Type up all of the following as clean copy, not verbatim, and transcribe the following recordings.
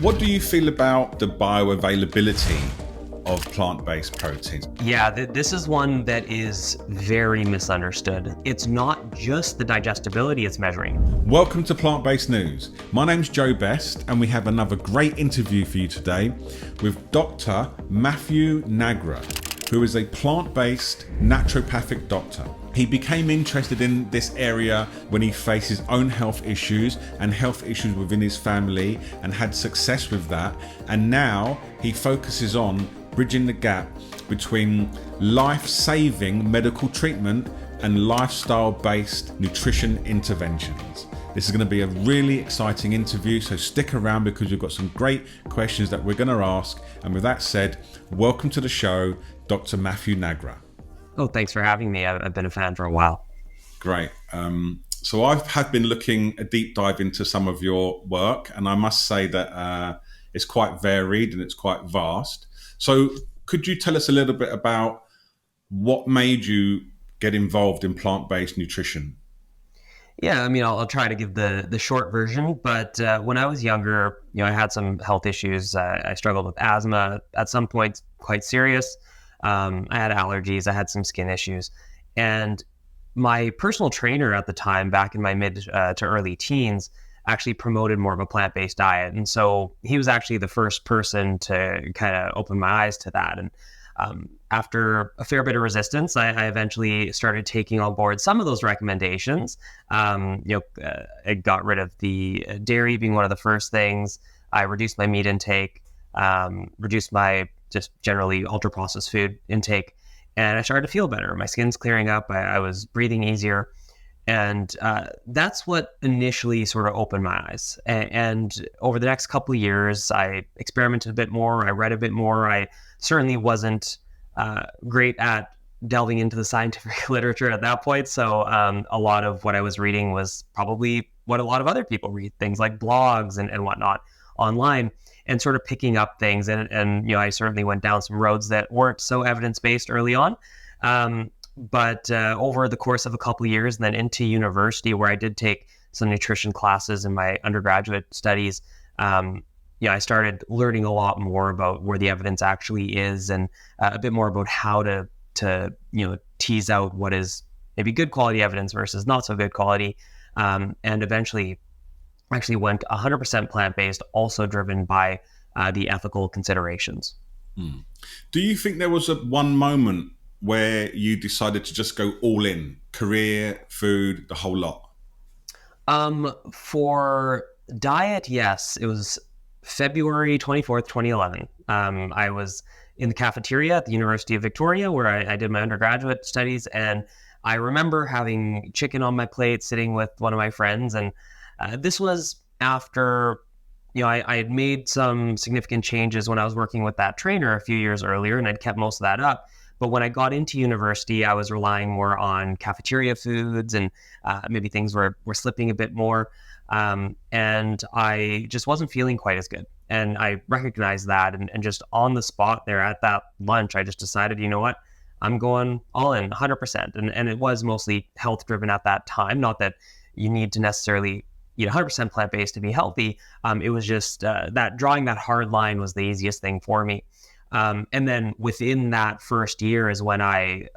What do you feel about the bioavailability of plant-based proteins? Yeah, this is one that is very misunderstood. It's not just the digestibility it's measuring. Welcome to Plant-Based News. My name's Joe Best, and we have another great interview for you today with Dr. Matthew Nagra, who is a plant-based naturopathic doctor. He became interested in this area when he faced his own health issues and health issues within his family and had success with that. And now he focuses on bridging the gap between life-saving medical treatment and lifestyle-based nutrition interventions. This is going to be a really exciting interview, so stick around because we've got some great questions that we're going to ask. And with that said, welcome to the show, Dr. Matthew Nagra. Oh, thanks for having me. I've been a fan for a while. Great. So I have been looking a deep dive into some of your work, and I must say that it's quite varied and it's quite vast. So could you tell us a little bit about what made you get involved in plant-based nutrition? Yeah, I mean, I'll try to give the short version, but when I was younger, I had some health issues. I struggled with asthma at some points, quite serious. I had allergies. I had some skin issues. And my personal trainer at the time, back in my mid to early teens, actually promoted more of a plant-based diet. And so he was actually the first person to kind of open my eyes to that. And after a fair bit of resistance, I eventually started taking on board some of those recommendations. I got rid of the dairy being one of the first things. I reduced my meat intake, reduced my just generally ultra processed food intake, and I started to feel better. My skin's clearing up. I was breathing easier. And that's what initially sort of opened my eyes. And over the next couple of years, I experimented a bit more. I read a bit more. I certainly wasn't great at delving into the scientific literature at that point. So a lot of what I was reading was probably what a lot of other people read, things like blogs and whatnot online, and sort of picking up things. And I certainly went down some roads that weren't so evidence-based early on. But over the course of a couple of years and then into university, where I did take some nutrition classes in my undergraduate studies, I started learning a lot more about where the evidence actually is, and a bit more about how to tease out what is maybe good quality evidence versus not so good quality, and eventually actually went 100% plant-based, also driven by the ethical considerations. Do you think there was one moment where you decided to just go all in, career, food, the whole lot? For diet, yes. It was February 24th, 2011. I was in the cafeteria at the University of Victoria, where I did my undergraduate studies, and I remember having chicken on my plate, sitting with one of my friends, and this was after I had made some significant changes when I was working with that trainer a few years earlier, and I'd kept most of that up. But when I got into university, I was relying more on cafeteria foods, and maybe things were slipping a bit more. And I just wasn't feeling quite as good. And I recognized that. And just on the spot there at that lunch, I just decided, you know what, I'm going all in 100%. And it was mostly health driven at that time. Not that you need to necessarily eat 100% plant-based to be healthy. It was just that drawing that hard line was the easiest thing for me. And then within that first year is when I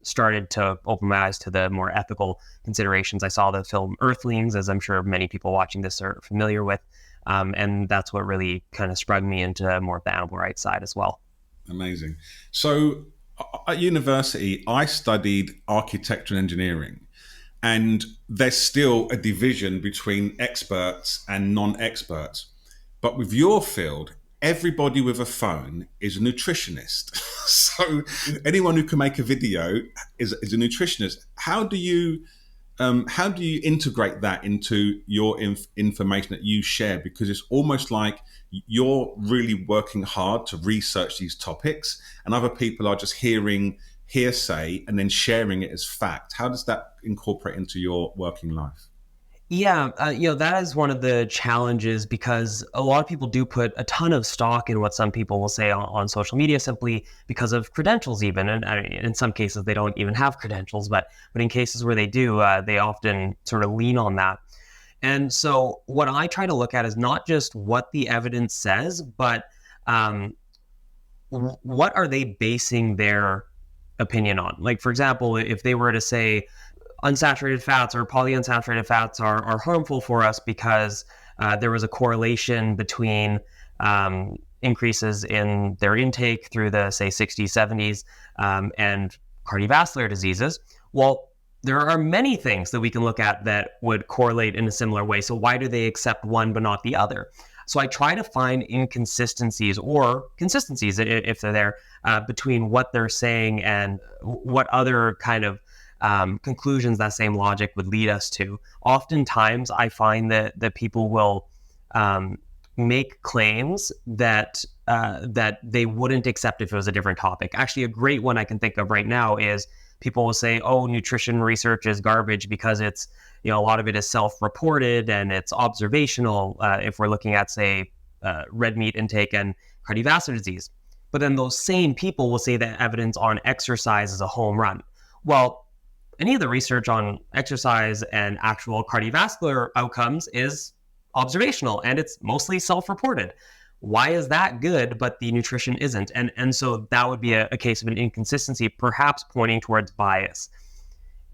started to open my eyes to the more ethical considerations. I saw the film Earthlings, as I'm sure many people watching this are familiar with. And that's what really kind of sprung me into more of the animal rights side as well. Amazing. So at university, I studied architecture and engineering. And there's still a division between experts and non-experts. But with your field, everybody with a phone is a nutritionist. So anyone who can make a video is a nutritionist. How do you integrate that into your information that you share? Because it's almost like you're really working hard to research these topics, and other people are just hearing hearsay and then sharing it as fact. How does that incorporate into your working life? Yeah, that is one of the challenges, because a lot of people do put a ton of stock in what some people will say on social media simply because of credentials even. And I mean, in some cases, they don't even have credentials, but in cases where they do, they often sort of lean on that. And so what I try to look at is not just what the evidence says, but um, what are they basing their opinion on? Like, for example, if they were to say unsaturated fats or polyunsaturated fats are harmful for us because there was a correlation between increases in their intake through the, say, 60s, 70s, and cardiovascular diseases. Well, there are many things that we can look at that would correlate in a similar way. So why do they accept one but not the other? So I try to find inconsistencies or consistencies, if they're there, between what they're saying and what other kind of conclusions that same logic would lead us to. Oftentimes, I find that people will make claims that that they wouldn't accept if it was a different topic. Actually, a great one I can think of right now is people will say, "Oh, nutrition research is garbage because it's, a lot of it is self-reported and it's observational." If we're looking at, say, red meat intake and cardiovascular disease, but then those same people will say that evidence on exercise is a home run. Well, any of the research on exercise and actual cardiovascular outcomes is observational and it's mostly self-reported. Why is that good, but the nutrition isn't? And so that would be a case of an inconsistency, perhaps pointing towards bias.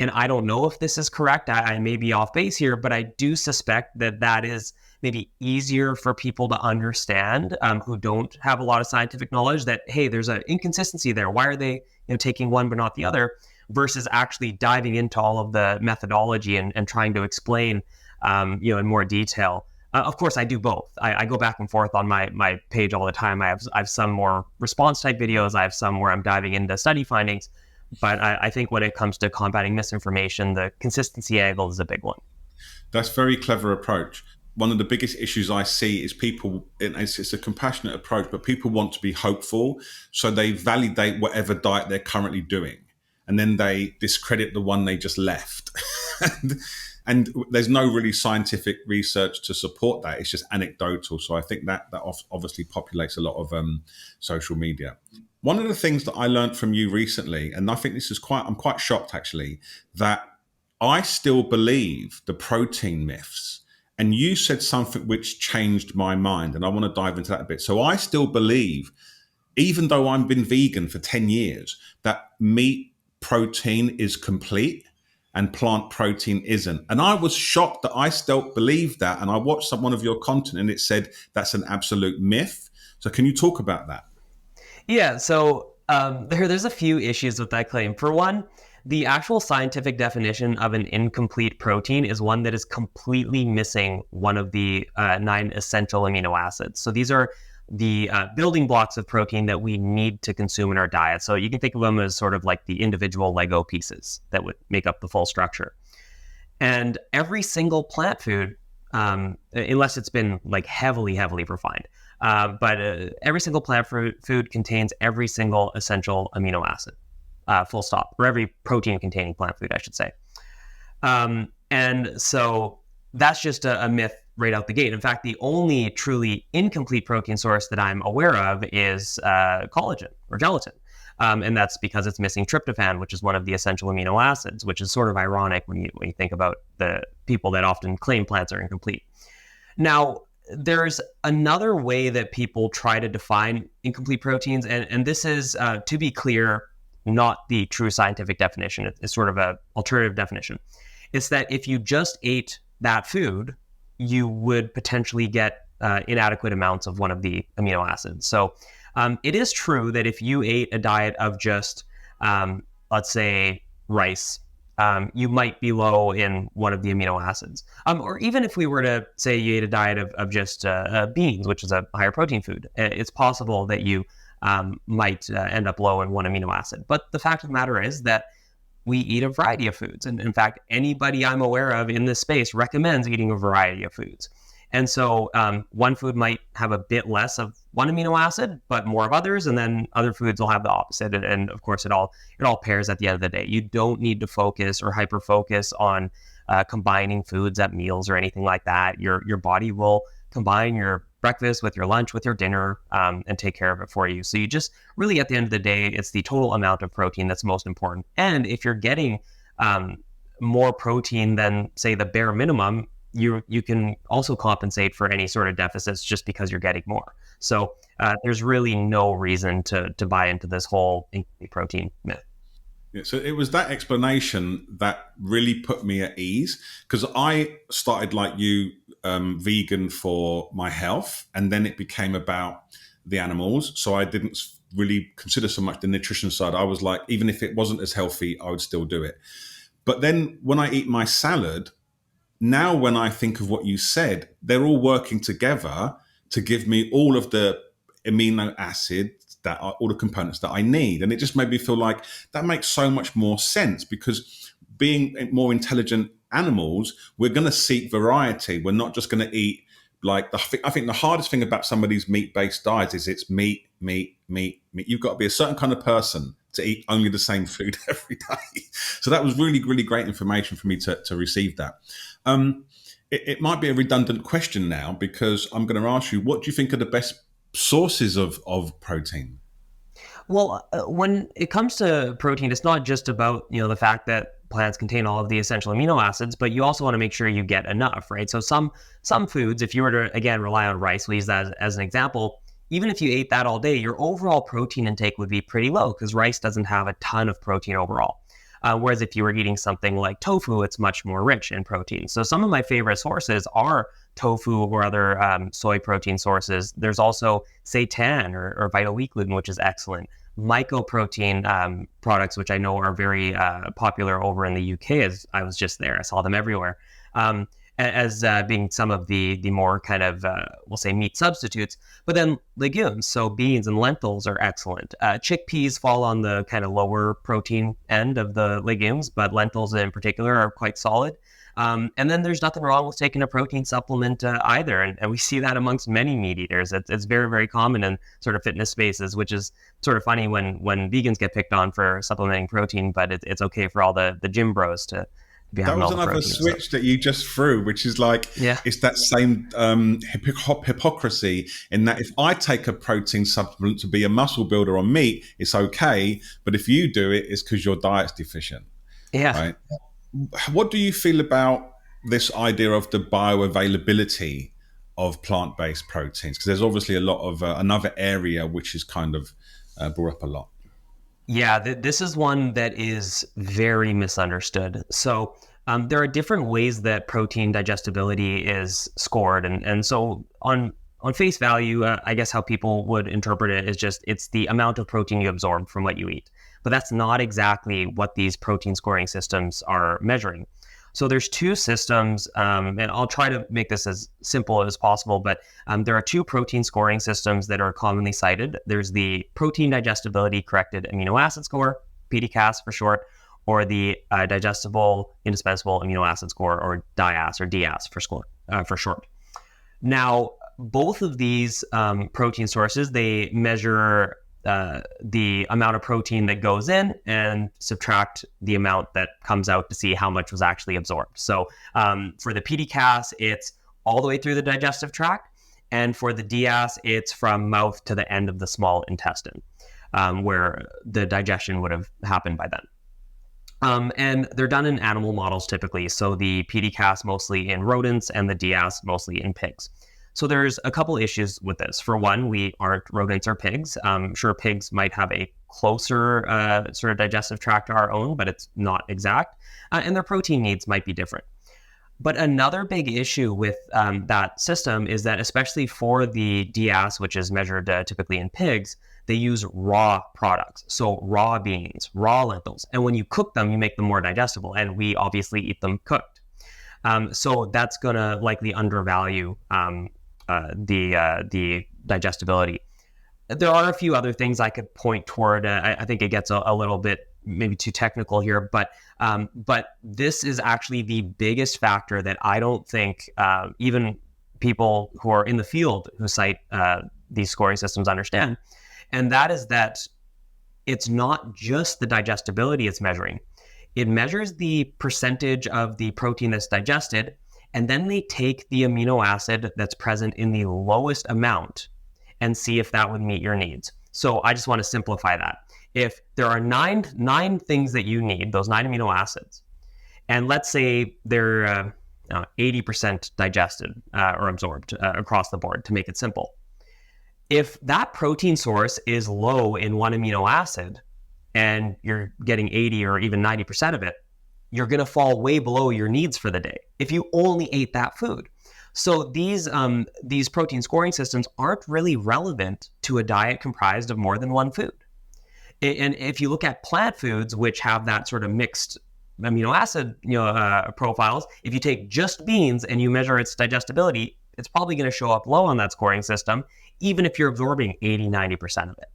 And I don't know if this is correct. I may be off base here, but I do suspect that is maybe easier for people to understand who don't have a lot of scientific knowledge, that, hey, there's an inconsistency there. Why are they taking one but not the other? Versus actually diving into all of the methodology and trying to explain in more detail. Of course, I do both. I go back and forth on my page all the time. I have some more response type videos. I have some where I'm diving into study findings. But I think when it comes to combating misinformation, the consistency angle is a big one. That's a very clever approach. One of the biggest issues I see is people, it's a compassionate approach, but people want to be hopeful. So they validate whatever diet they're currently doing, and then they discredit the one they just left. And there's no really scientific research to support that. It's just anecdotal. So I think that obviously populates a lot of social media. One of the things that I learned from you recently, and I think this is I'm quite shocked actually, that I still believe the protein myths. And you said something which changed my mind, and I want to dive into that a bit. So I still believe, even though I've been vegan for 10 years, that meat protein is complete and plant protein isn't. And I was shocked that I still believed that. And I watched one of your content and it said that's an absolute myth. So can you talk about that? Yeah, so there's a few issues with that claim. For one, the actual scientific definition of an incomplete protein is one that is completely missing one of the 9 essential amino acids. So these are the building blocks of protein that we need to consume in our diet. So you can think of them as sort of like the individual Lego pieces that would make up the full structure. And every single plant food, unless it's been like heavily refined, but every single plant food contains every single essential amino acid, full stop, or every protein containing plant food, I should say. And so that's just a myth right out the gate. In fact, the only truly incomplete protein source that I'm aware of is collagen or gelatin. And that's because it's missing tryptophan, which is one of the essential amino acids, which is sort of ironic when you think about the people that often claim plants are incomplete. Now, there's another way that people try to define incomplete proteins, and this is, to be clear, not the true scientific definition. It's sort of an alternative definition. It's that if you just ate that food, you would potentially get inadequate amounts of one of the amino acids. So it is true that if you ate a diet of just, let's say, rice, you might be low in one of the amino acids. Or even if we were to say you ate a diet of just beans, which is a higher protein food, it's possible that you might end up low in one amino acid. But the fact of the matter is that we eat a variety of foods. And in fact, anybody I'm aware of in this space recommends eating a variety of foods. And so one food might have a bit less of one amino acid, but more of others, and then other foods will have the opposite. And of course, it all pairs at the end of the day. You don't need to focus or hyper focus on combining foods at meals or anything like that. Your body will combine your breakfast with your lunch, with your dinner, and take care of it for you. So you just really, at the end of the day, it's the total amount of protein that's most important. And if you're getting more protein than, say, the bare minimum, you can also compensate for any sort of deficits just because you're getting more. So there's really no reason to buy into this whole incomplete protein myth. Yeah, so it was that explanation that really put me at ease, because I started like you, vegan for my health, and then it became about the animals. So I didn't really consider so much the nutrition side. I was like, even if it wasn't as healthy, I would still do it. But then when I eat my salad, now when I think of what you said, they're all working together to give me all of the amino acids that are all the components that I need. And it just made me feel like that makes so much more sense, because being more intelligent animals, we're going to seek variety. We're not just going to eat like I think the hardest thing about some of these meat-based diets is it's meat, meat, meat, meat. You've got to be a certain kind of person to eat only the same food every day. So that was really, really great information for me to receive that. It might be a redundant question now, because I'm going to ask you, what do you think are the best sources of protein? Well, when it comes to protein, it's not just about, the fact that plants contain all of the essential amino acids, but you also want to make sure you get enough, right? So some foods, if you were to again rely on rice, we'll use that as an example. Even if you ate that all day, your overall protein intake would be pretty low because rice doesn't have a ton of protein overall. Whereas if you were eating something like tofu, it's much more rich in protein. So some of my favorite sources are tofu or other soy protein sources. There's also seitan or vital wheat gluten, which is excellent. Mycoprotein products, which I know are very popular over in the UK, as I was just there. I saw them everywhere. As being some of the more kind of, we'll say, meat substitutes. But then legumes, so beans and lentils are excellent. Chickpeas fall on the kind of lower protein end of the legumes, but lentils in particular are quite solid. And then there's nothing wrong with taking a protein supplement either. And we see that amongst many meat eaters. It's very, very common in sort of fitness spaces, which is sort of funny when vegans get picked on for supplementing protein, but it's okay for all the gym bros to be That having was all the another protein. switch that you just threw, which is like, Yeah. it's that same hypocrisy in that if I take a protein supplement to be a muscle builder on meat, it's okay. But if you do it, it's because your diet's deficient, Yeah. right? What do you feel about this idea of the bioavailability of plant-based proteins? Because there's obviously a lot of another area which is kind of brought up a lot. Yeah, this is one that is very misunderstood. So there are different ways that protein digestibility is scored, and so on face value, I guess how people would interpret it is just it's the amount of protein you absorb from what you eat. But that's not exactly what these protein scoring systems are measuring. So there's two systems, and I'll try to make this as simple as possible, but there are two protein scoring systems that are commonly cited. There's the protein digestibility corrected amino acid score, PDCAS for short, or the digestible indispensable amino acid score, or DIAS or DIAS for short. Now, both of these protein sources, they measure the amount of protein that goes in and subtract the amount that comes out to see how much was actually absorbed. So for the PDCAS, it's all the way through the digestive tract. And for the DIAS, it's from mouth to the end of the small intestine, where the digestion would have happened by then. And they're done in animal models typically. So the PDCAS mostly in rodents and the DIAS mostly in pigs. So there's a couple issues with this. For one, we aren't rodents or pigs. Sure, pigs might have a closer sort of digestive tract to our own, but it's not exact. And their protein needs might be different. But another big issue with that system is that, especially for the DIAS, which is measured typically in pigs, they use raw products. So raw beans, raw lentils. And when you cook them, you make them more digestible. And we obviously eat them cooked. So that's going to likely undervalue the digestibility. There are a few other things I could point toward. I think it gets a little bit maybe too technical here, but this is actually the biggest factor that I don't think even people who are in the field who cite these scoring systems understand. And that is that it's not just the digestibility it's measuring. It measures the percentage of the protein that's digested, and then they take the amino acid that's present in the lowest amount and see if that would meet your needs. So I just want to simplify that. If there are nine things that you need, those 9 amino acids, and let's say they're 80% digested or absorbed across the board, to make it simple. If that protein source is low in one amino acid and you're getting 80 or even 90% of it, you're going to fall way below your needs for the day if you only ate that food. So these protein scoring systems aren't really relevant to a diet comprised of more than one food. And if you look at plant foods, which have that sort of mixed amino acid profiles, if you take just beans and you measure its digestibility, it's probably going to show up low on that scoring system, even if you're absorbing 80, 90% of it.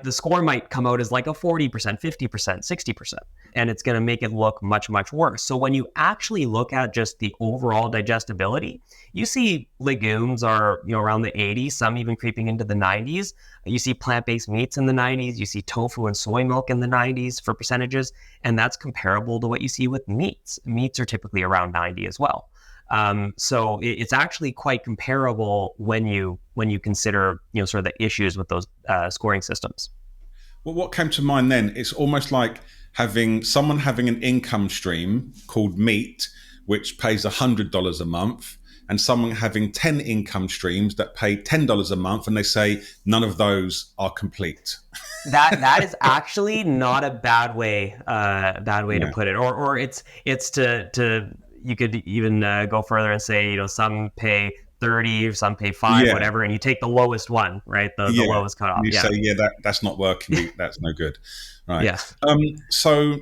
The score might come out as like a 40%, 50%, 60%, and it's going to make it look much, much worse. So when you actually look at just the overall digestibility, you see legumes are, around the 80s, some even creeping into the 90s. You see plant-based meats in the 90s. You see tofu and soy milk in the 90s for percentages, and that's comparable to what you see with meats. Meats are typically around 90 as well. So it's actually quite comparable when you consider sort of the issues with those scoring systems. Well, what came to mind then? It's almost like having an income stream called meat, which pays $100 a month, and someone having 10 income streams that pay $10 a month, and they say none of those are complete. That is actually not a bad way to put it, or it's to you could even go further and say, some pay 30, some pay 5, whatever, and you take the lowest one, right? The lowest cutoff. You say, that's not working. That's no good. Right. Yeah. So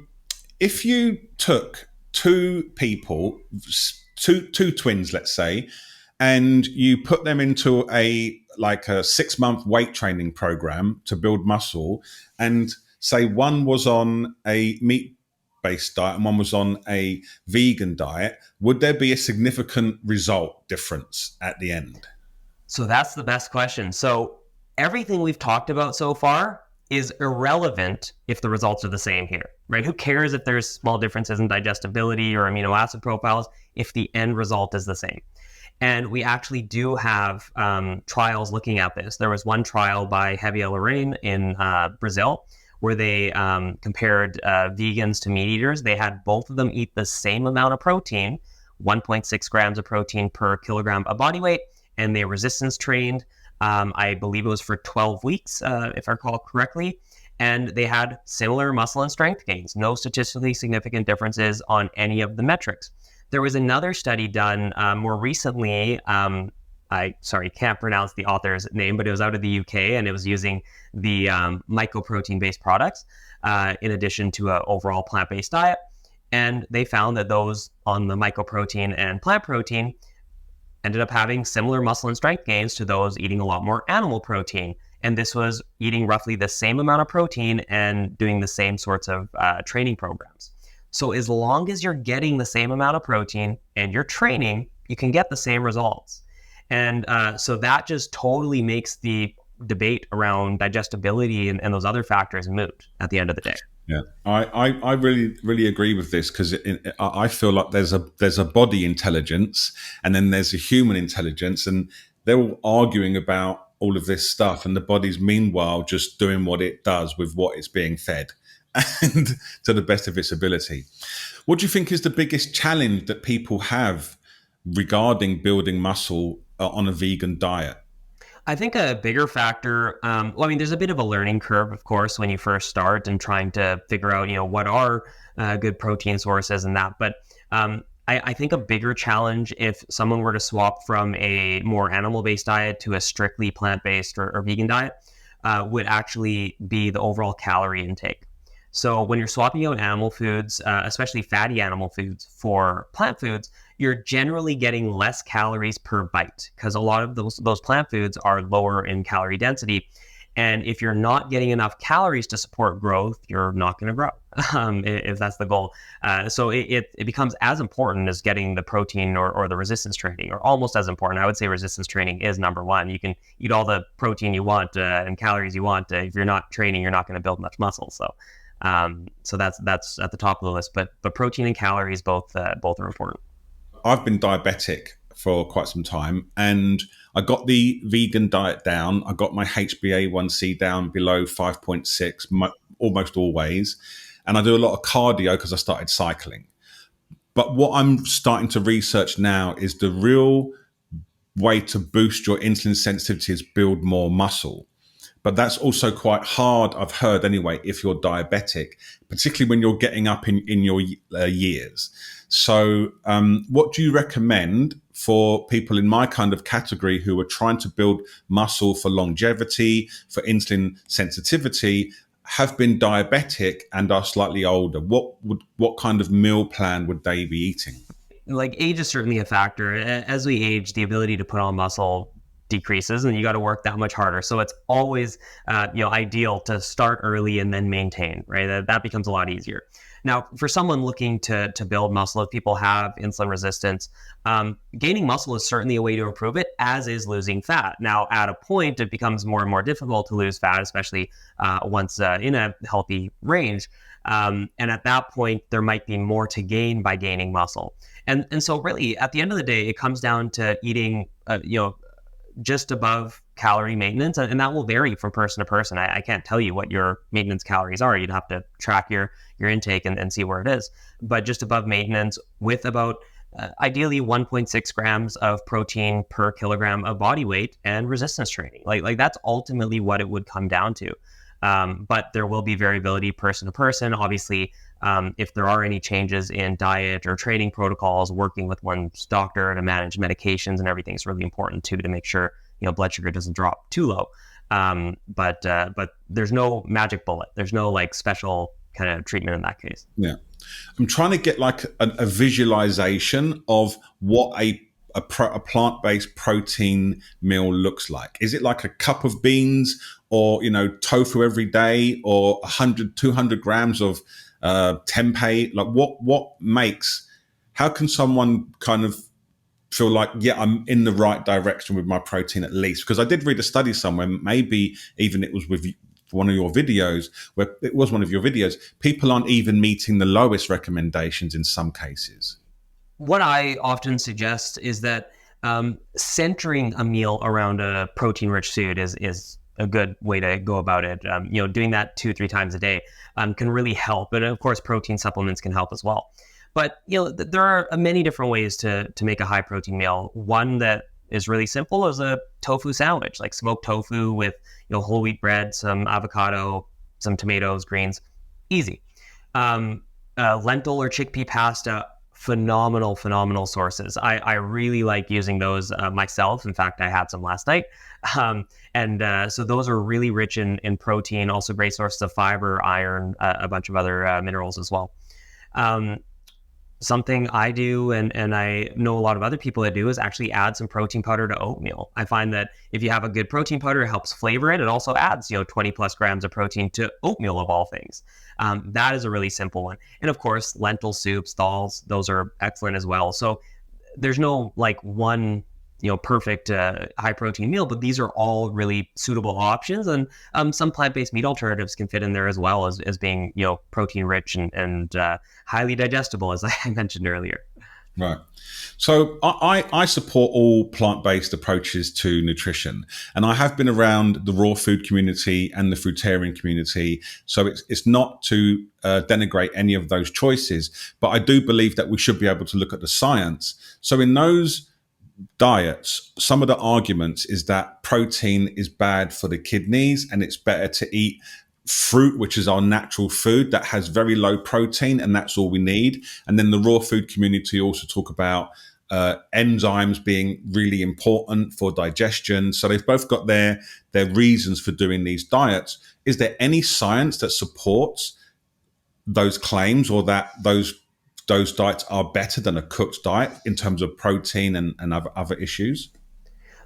if you took two people, two twins, let's say, and you put them into a 6-month weight training program to build muscle, and say one was on a meat-based diet and one was on a vegan diet, would there be a significant result difference at the end? So that's the best question. So everything we've talked about so far is irrelevant if the results are the same here, right? Who cares if there's small differences in digestibility or amino acid profiles if the end result is the same? And we actually do have trials looking at this. There was one trial by Javier Lorraine in Brazil where they compared vegans to meat eaters. They had both of them eat the same amount of protein, 1.6 grams of protein per kilogram of body weight, and they resistance trained. I believe it was for 12 weeks, if I recall correctly. And they had similar muscle and strength gains, no statistically significant differences on any of the metrics. There was another study done more recently. I can't pronounce the author's name, but it was out of the UK, and it was using the mycoprotein-based products in addition to an overall plant-based diet. And they found that those on the mycoprotein and plant protein ended up having similar muscle and strength gains to those eating a lot more animal protein. And this was eating roughly the same amount of protein and doing the same sorts of training programs. So as long as you're getting the same amount of protein and you're training, you can get the same results. And so that just totally makes the debate around digestibility and those other factors moot at the end of the day. Yeah, I really, really agree with this, because I feel like there's a body intelligence and then there's a human intelligence, and they're all arguing about all of this stuff, and the body's meanwhile just doing what it does with what it's being fed and to the best of its ability. What do you think is the biggest challenge that people have regarding building muscle on a vegan diet? I think a bigger factor, there's a bit of a learning curve, of course, when you first start and trying to figure out, what are good protein sources and that. But I think a bigger challenge if someone were to swap from a more animal-based diet to a strictly plant-based or vegan diet would actually be the overall calorie intake. So when you're swapping out animal foods, especially fatty animal foods, for plant foods, you're generally getting less calories per bite, because a lot of those plant foods are lower in calorie density. And if you're not getting enough calories to support growth, you're not going to grow, if that's the goal. So it becomes as important as getting the protein or the resistance training, or almost as important. I would say resistance training is number one. You can eat all the protein you want and calories you want. If you're not training, you're not going to build much muscle. So that's at the top of the list. But protein and calories both are important. I've been diabetic for quite some time, and I got the vegan diet down. I got my HbA1c down below 5.6 almost always, and I do a lot of cardio because I started cycling. But what I'm starting to research now is the real way to boost your insulin sensitivity is build more muscle. But that's also quite hard, I've heard anyway, if you're diabetic, particularly when you're getting up in your years. So, what do you recommend for people in my kind of category who are trying to build muscle for longevity, for insulin sensitivity, have been diabetic and are slightly older? What kind of meal plan would they be eating? Like age is certainly a factor. As we age, the ability to put on muscle decreases, and you got to work that much harder. So it's always, ideal to start early and then maintain. Right, that becomes a lot easier. Now, for someone looking to build muscle, if people have insulin resistance, gaining muscle is certainly a way to improve it, as is losing fat. Now, at a point, it becomes more and more difficult to lose fat, especially once in a healthy range. And at that point, there might be more to gain by gaining muscle. And so really, at the end of the day, it comes down to eating, just above calorie maintenance, and that will vary from person to person. I can't tell you what your maintenance calories are. You'd have to track your intake and see where it is. But just above maintenance, with about ideally 1.6 grams of protein per kilogram of body weight and resistance training. Like that's ultimately what it would come down to. But there will be variability person to person. Obviously, if there are any changes in diet or training protocols, working with one's doctor to manage medications and everything is really important too, to make sure blood sugar doesn't drop too low. But there's no magic bullet. There's no like special kind of treatment in that case. Yeah. I'm trying to get like a visualization of what a plant-based protein meal looks like. Is it like a cup of beans, or tofu every day, or 100 200 grams of tempeh? Like how can someone kind of feel like, yeah, I'm in the right direction with my protein at least? Because I did read a study somewhere, maybe even it was with one of your videos, people aren't even meeting the lowest recommendations in some cases. What I often suggest is that centering a meal around a protein-rich food is a good way to go about it. Doing that 2-3 times a day can really help. And of course, protein supplements can help as well. But there are many different ways to make a high protein meal. One that is really simple is a tofu sandwich, like smoked tofu with whole wheat bread, some avocado, some tomatoes, greens. Easy. Lentil or chickpea pasta, phenomenal sources. I really like using those myself. In fact, I had some last night. So those are really rich in protein, also great sources of fiber, iron, a bunch of other minerals as well. Something I do, and I know a lot of other people that do, is actually add some protein powder to oatmeal. I find that if you have a good protein powder, it helps flavor it. It also adds 20 plus grams of protein to oatmeal of all things. That is a really simple one. And of course, lentil soups, dals, those are excellent as well. So there's no like one perfect high protein meal, but these are all really suitable options. And some plant-based meat alternatives can fit in there as well, as being protein rich and highly digestible, as I mentioned earlier. Right. So I support all plant-based approaches to nutrition, and I have been around the raw food community and the fruitarian community. So it's not to denigrate any of those choices, but I do believe that we should be able to look at the science. So in those diets, some of the arguments is that protein is bad for the kidneys and it's better to eat fruit, which is our natural food that has very low protein, and that's all we need. And then the raw food community also talk about enzymes being really important for digestion. So they've both got their reasons for doing these diets. Is there any science that supports those claims, or that those diets are better than a cooked diet in terms of protein and other issues?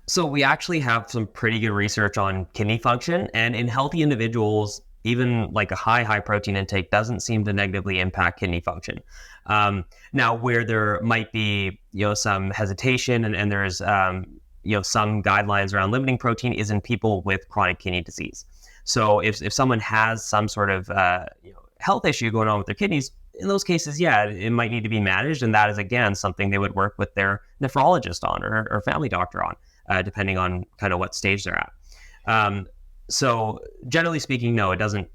So we actually have some pretty good research on kidney function, and in healthy individuals, even like a high protein intake doesn't seem to negatively impact kidney function. Now, where there might be some hesitation and there's some guidelines around limiting protein is in people with chronic kidney disease. So if someone has some sort of health issue going on with their kidneys, in those cases, yeah, it might need to be managed, and that is again something they would work with their nephrologist on or family doctor on. Depending on kind of what stage they're at. So generally speaking, no, it doesn't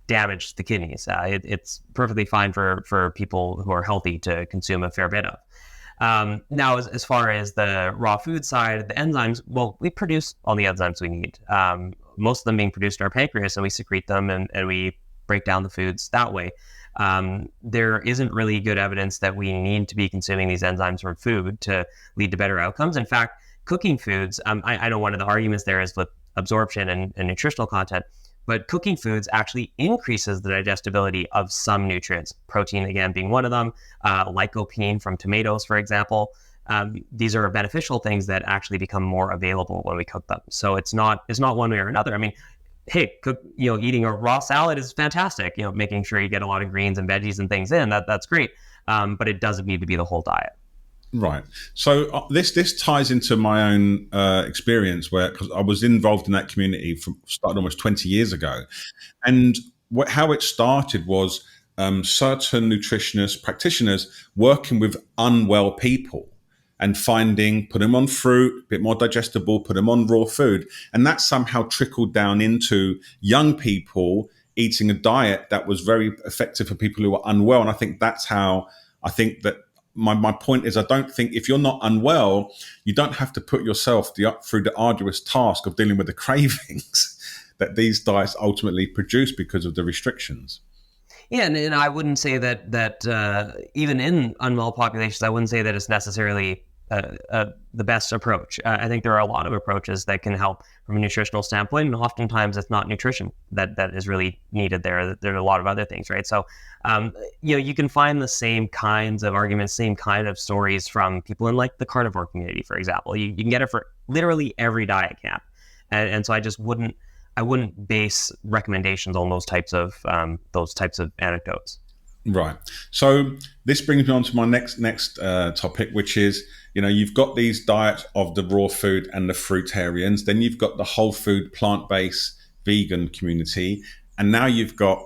damage to the kidneys. It's perfectly fine for people who are healthy to consume a fair bit of. Now, as far as the raw food side, the enzymes, well, we produce all the enzymes we need. Most of them being produced in our pancreas, and we secrete them and we break down the foods that way. There isn't really good evidence that we need to be consuming these enzymes from food to lead to better outcomes. In fact, cooking foods, I know one of the arguments there is with absorption and nutritional content, but cooking foods actually increases the digestibility of some nutrients, protein again being one of them, lycopene from tomatoes, for example. These are beneficial things that actually become more available when we cook them. So it's not one way or another. I mean, hey, eating a raw salad is fantastic. Making sure you get a lot of greens and veggies and things in, that's great. But it doesn't need to be the whole diet. Right. So this ties into my own experience, where because I was involved in that community started almost 20 years ago, and how it started was certain nutritionists, practitioners working with unwell people and put them on fruit, a bit more digestible, put them on raw food, and that somehow trickled down into young people eating a diet that was very effective for people who are unwell. And I think that's how I think that. My point is, I don't think if you're not unwell, you don't have to put yourself through the arduous task of dealing with the cravings that these diets ultimately produce because of the restrictions. Yeah, and I wouldn't say that even in unwell populations, I wouldn't say that it's necessarily the best approach. I think there are a lot of approaches that can help from a nutritional standpoint, and oftentimes it's not nutrition that is really needed there. There are a lot of other things, right? So, you can find the same kinds of arguments, same kind of stories from people in like the carnivore community, for example. You can get it for literally every diet camp, and so I wouldn't base recommendations on those types of anecdotes. Right. So this brings me on to my next topic, which is, you've got these diets of the raw food and the fruitarians, then you've got the whole food, plant-based vegan community, and now you've got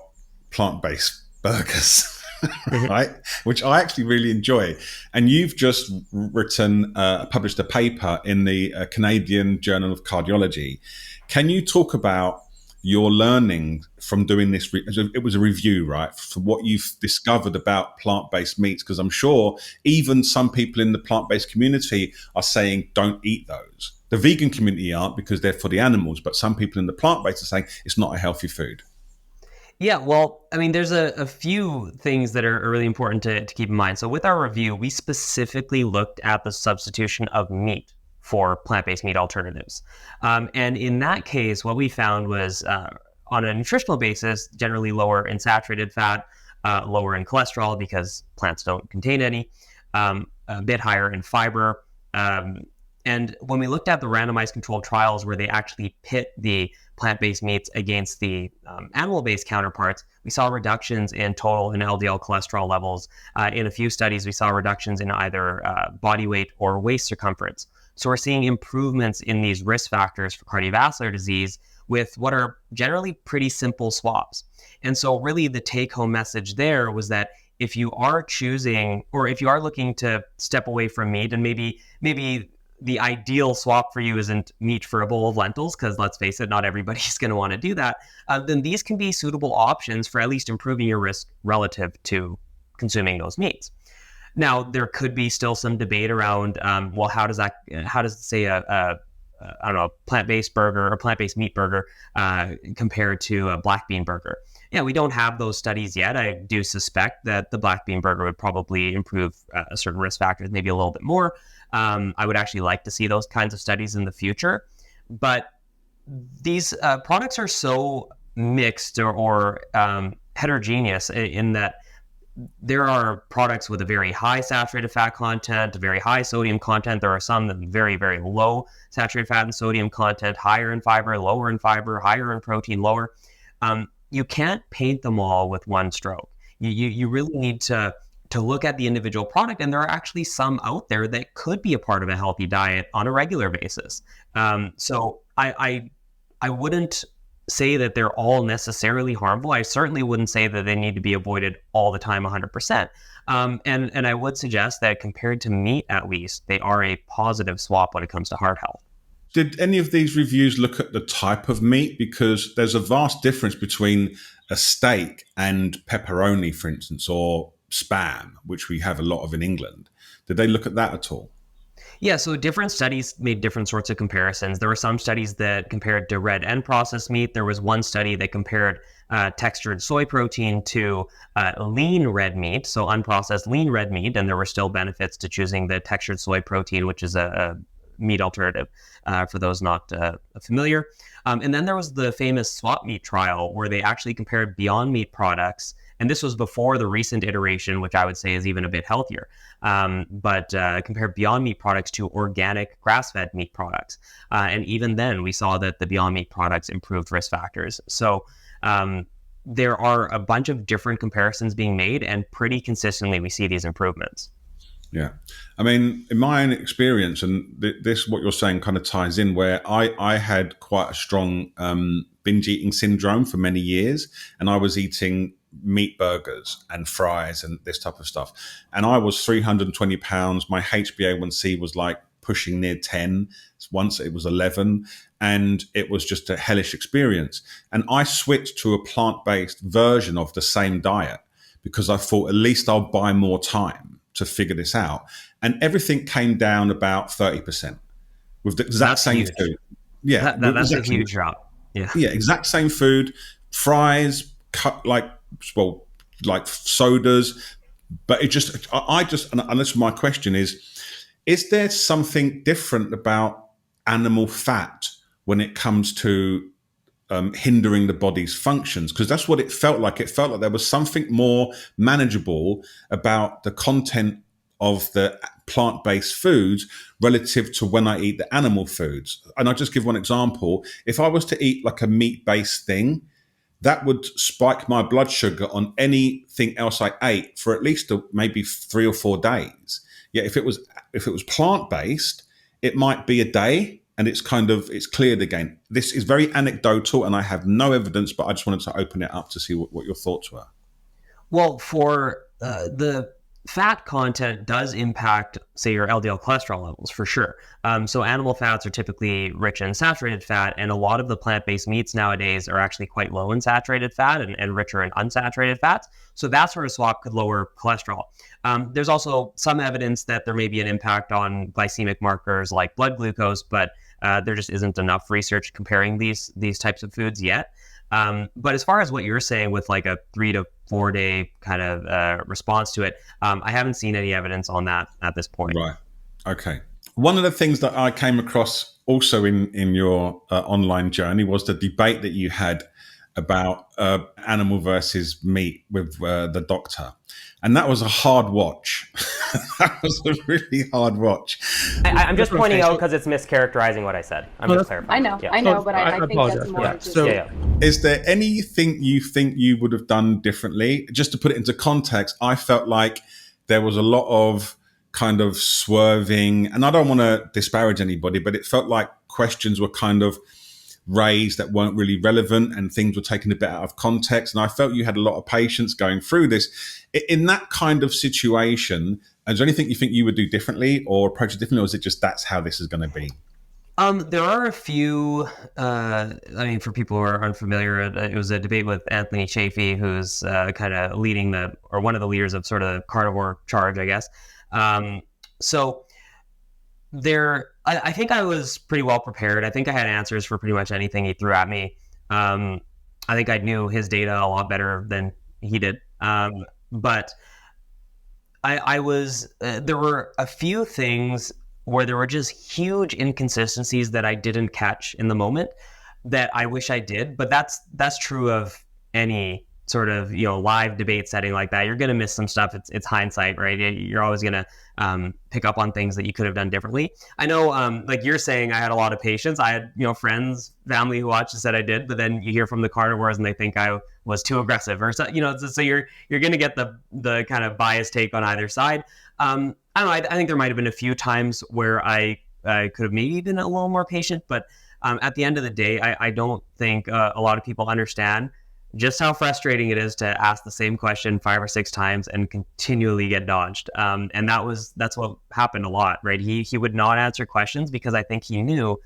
plant-based burgers, right? Which I actually really enjoy. And you've just published a paper in the Canadian Journal of Cardiology. Can you talk about your learning from doing this? It was a review, right? For what you've discovered about plant-based meats, because I'm sure even some people in the plant-based community are saying, don't eat those. The vegan community aren't because they're for the animals, but some people in the plant-based are saying it's not a healthy food. Yeah, well, I mean, there's a few things that are really important to keep in mind. So with our review, we specifically looked at the substitution of meat for plant-based meat alternatives. And in that case, what we found was on a nutritional basis, generally lower in saturated fat, lower in cholesterol because plants don't contain any, a bit higher in fiber. And when we looked at the randomized controlled trials where they actually pit the plant-based meats against the animal-based counterparts, we saw reductions in total and LDL cholesterol levels. In a few studies, we saw reductions in either body weight or waist circumference. So we're seeing improvements in these risk factors for cardiovascular disease with what are generally pretty simple swaps. And so really the take-home message there was that if you are choosing, or if you are looking to step away from meat, and maybe the ideal swap for you isn't meat for a bowl of lentils, because let's face it, not everybody's going to want to do that, then these can be suitable options for at least improving your risk relative to consuming those meats. Now, there could be still some debate around, how does say a plant-based burger or plant-based meat burger compare to a black bean burger? Yeah, we don't have those studies yet. I do suspect that the black bean burger would probably improve certain risk factors, maybe a little bit more. I would actually like to see those kinds of studies in the future. But these products are so mixed or heterogeneous in that there are products with a very high saturated fat content, a very high sodium content. There are some that very, very low saturated fat and sodium content, higher in fiber, lower in fiber, higher in protein, lower. You can't paint them all with one stroke. You really need to look at the individual product, and there are actually some out there that could be a part of a healthy diet on a regular basis. So I wouldn't say that they're all necessarily harmful. I certainly wouldn't say that they need to be avoided all the time 100%. And I would suggest that compared to meat, at least, they are a positive swap when it comes to heart health. Did any of these reviews look at the type of meat? Because there's a vast difference between a steak and pepperoni, for instance, or spam, which we have a lot of in England. Did they look at that at all? Yeah, so different studies made different sorts of comparisons. There were some studies that compared to red and processed meat. There was one study that compared textured soy protein to lean red meat, so unprocessed lean red meat, and there were still benefits to choosing the textured soy protein, which is a meat alternative for those not familiar. And then there was the famous swap meat trial where they actually compared Beyond Meat products. And this was before the recent iteration, which I would say is even a bit healthier. But compared Beyond Meat products to organic grass-fed meat products. And even then, we saw that the Beyond Meat products improved risk factors. So there are a bunch of different comparisons being made, and pretty consistently we see these improvements. Yeah. I mean, in my own experience, and this, what you're saying kind of ties in, where I had quite a strong binge eating syndrome for many years, and I was eating meat burgers and fries and this type of stuff. And I was 320 pounds. My HbA1c was like pushing near 10. Once it was 11. And it was just a hellish experience. And I switched to a plant-based version of the same diet because I thought at least I'll buy more time to figure this out. And everything came down about 30% with the exact same huge. food. Yeah. That's a huge drop. Yeah. Yeah. Exact same food, fries, cut like sodas. But it just, I just, and this is my question is there something different about animal fat when it comes to hindering the body's functions? Because that's what it felt like. It felt like there was something more manageable about the content of the plant-based foods relative to when I eat the animal foods. And I'll just give one example. If I was to eat like a meat-based thing, that would spike my blood sugar on anything else I ate for at least maybe 3 or 4 days. Yeah, if it was plant-based, it might be a day and it's cleared again. This is very anecdotal and I have no evidence, but I just wanted to open it up to see what your thoughts were. Well, for the fat content does impact, say, your LDL cholesterol levels for sure. So animal fats are typically rich in saturated fat, and a lot of the plant-based meats nowadays are actually quite low in saturated fat and richer in unsaturated fats. So that sort of swap could lower cholesterol. There's also some evidence that there may be an impact on glycemic markers like blood glucose, but there just isn't enough research comparing these types of foods yet. But as far as what you're saying with like a 3 to 4 day kind of response to it, I haven't seen any evidence on that at this point. Right. Okay. One of the things that I came across also in your online journey was the debate that you had about animal versus meat with the doctor. And that was a hard watch. That was a really hard watch. I'm just pointing out because it's mischaracterizing what I said. I'm just clarifying. I know, but I think that's more just... Is there anything you think you would have done differently? Just to put it into context, I felt like there was a lot of kind of swerving, and I don't want to disparage anybody, but it felt like questions were kind of raised that weren't really relevant and things were taken a bit out of context. And I felt you had a lot of patience going through this. In that kind of situation, is there anything you think you would do differently or approach it differently, or is it just that's how this is going to be? There are a few, for people who are unfamiliar, it was a debate with Anthony Chafee, who's kind of leading one of the leaders of sort of carnivore charge, I guess. So I think I was pretty well prepared. I think I had answers for pretty much anything he threw at me. I think I knew his data a lot better than he did. But I was, there were a few things where there were just huge inconsistencies that I didn't catch in the moment that I wish I did. But that's true of any sort of, live debate setting like that. You're going to miss some stuff. It's hindsight, right? You're always going to pick up on things that you could have done differently. I know, like you're saying, I had a lot of patience. I had, friends, family who watched and said I did, but then you hear from the carnivores and they think I was too aggressive or so, so you're going to get the kind of biased take on either side. I don't know. I think there might've been a few times where I could have maybe been a little more patient, but at the end of the day, I don't think a lot of people understand just how frustrating it is to ask the same question 5 or 6 times and continually get dodged. And that's what happened a lot, right? He would not answer questions because I think he knew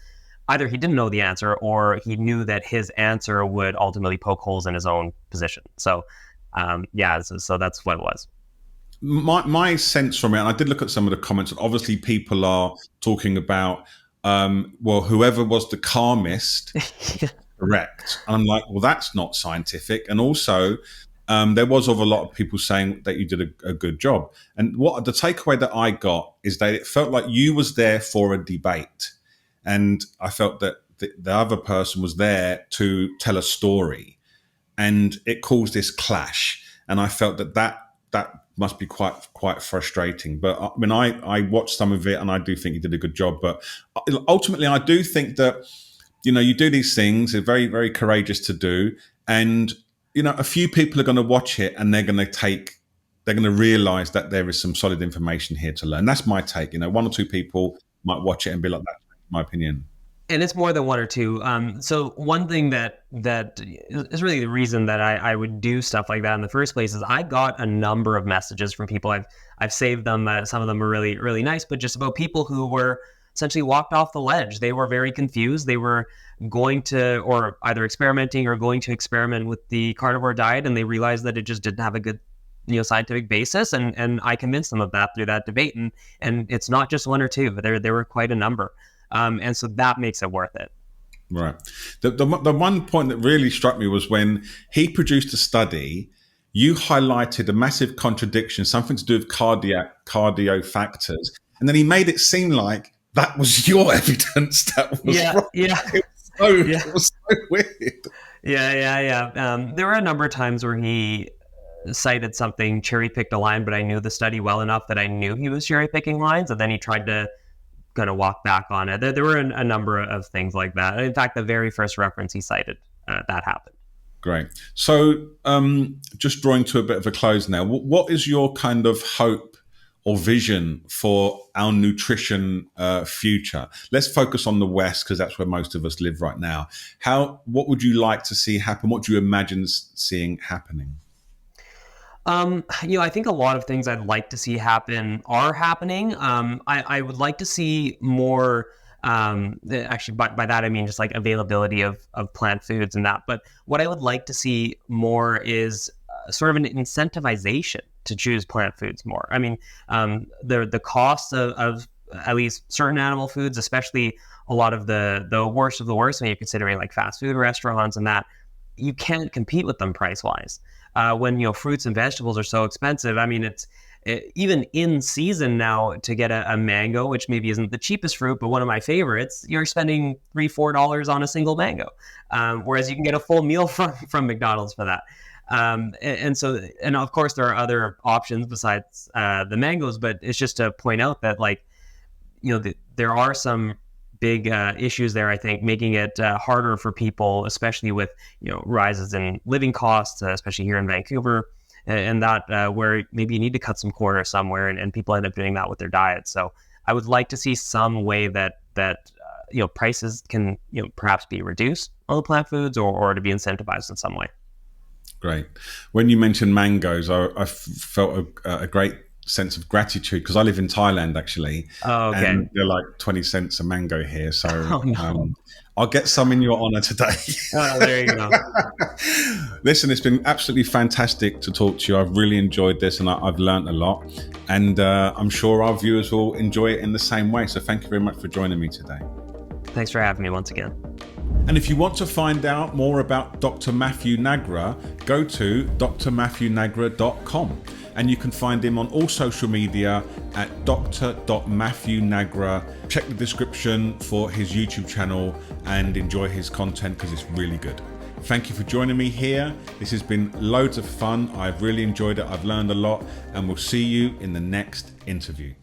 either he didn't know the answer or he knew that his answer would ultimately poke holes in his own position. So, so that's what it was. My sense from it, and I did look at some of the comments, and obviously people are talking about, well, whoever was the calmest, correct. And I'm like, well, that's not scientific. And also, there was of a lot of people saying that you did a good job. And what the takeaway that I got is that it felt like you was there for a debate. And I felt that the other person was there to tell a story. And it caused this clash. And I felt that must be quite frustrating. But I mean, I watched some of it, and I do think you did a good job. But ultimately, I do think that, you do these things. They're very, very courageous to do. And, a few people are going to watch it, and they're going to realize that there is some solid information here to learn. That's my take. One or two people might watch it and be like, that's my opinion. And it's more than one or two. So one thing that is really the reason that I would do stuff like that in the first place is I got a number of messages from people. I've saved them. Some of them are really, really nice, but just about people who were essentially walked off the ledge. They were very confused. They were going to, or either experimenting or going to experiment with the carnivore diet, and they realized that it just didn't have a good scientific basis. And I convinced them of that through that debate. And it's not just one or two, but there were quite a number. And so that makes it worth it. Right. The one point that really struck me was when he produced a study, you highlighted a massive contradiction, something to do with cardio factors. And then he made it seem like that was your evidence that was wrong. Yeah. It was so weird. Yeah. There were a number of times where he cited something, cherry-picked a line, but I knew the study well enough that I knew he was cherry-picking lines, and then he tried to kind of walk back on it. There were a number of things like that. In fact, the very first reference he cited, that happened. Great. So just drawing to a bit of a close now, what is your kind of hope or vision for our nutrition future? Let's focus on the West, because that's where most of us live right now. What would you like to see happen? What do you imagine seeing happening? I think a lot of things I'd like to see happen are happening. I would like to see more, actually by that I mean just like availability of plant foods and that. But what I would like to see more is sort of an incentivization to choose plant foods more. I mean, the cost of at least certain animal foods, especially a lot of the worst of the worst when you're considering like fast food restaurants and that, you can't compete with them price wise. When fruits and vegetables are so expensive. I mean, even in season now to get a mango, which maybe isn't the cheapest fruit, but one of my favorites, you're spending $3-4 on a single mango, whereas you can get a full meal from McDonald's for that. And of course there are other options besides the mangoes, but it's just to point out that there are some big issues there, I think, making it harder for people, especially with rises in living costs, especially here in Vancouver, and that where maybe you need to cut some corners somewhere, and people end up doing that with their diet. So I would like to see some way that prices can perhaps be reduced on the plant foods, or to be incentivized in some way. Great. When you mentioned mangoes, I felt a great sense of gratitude, because I live in Thailand actually. Oh, okay. And they're like 20 cents a mango here, so no. I'll get some in your honor today. Oh, there you go. Listen, it's been absolutely fantastic to talk to you. I've really enjoyed this, and I've learned a lot, and I'm sure our viewers will enjoy it in the same way. So thank you very much for joining me today. Thanks for having me once again. And if you want to find out more about Dr. Matthew Nagra, go to drmatthewnagra.com. And you can find him on all social media at dr.matthewnagra. Check the description for his YouTube channel and enjoy his content, because it's really good. Thank you for joining me here. This has been loads of fun. I've really enjoyed it. I've learned a lot, and we'll see you in the next interview.